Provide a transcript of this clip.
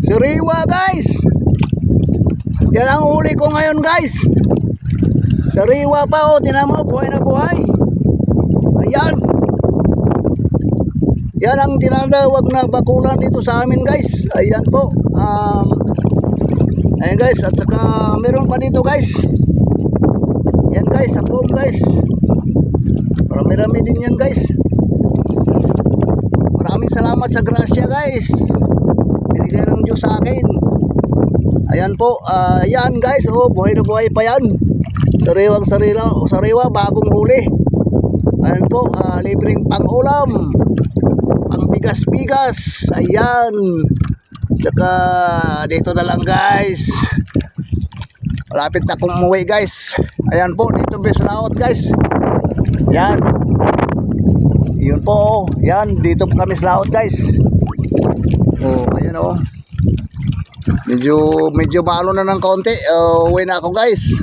Sariwa guys. Yan ang huli ko ngayon guys. Sariwa pa, oh, tinan mo, buhay na buhay. Ayan. Yan ang tinatawag na bakulan dito sa amin guys. Ayan po. Ayan guys, at saka meron pa dito guys. Yan guys, apong guys. Marami-rami din yan guys. Maraming salamat sa grasya guys. Binigay ng Diyos sa akin. Ayan po, yan guys, oh, buhay na buhay pa yan. Sariwang sariwa, bagong huli. Ayan po, libreng pang-ulam, pang-bigas-bigas. Ayan. Tsaka dito na lang guys. Malapit na akong umuwi guys. Ayan po, dito Bislaot guys. Yan. Yun po, yan, dito po kami sa laot guys. Oh, ayan oh. Medyo malo na ng konti. Uwi na ako guys.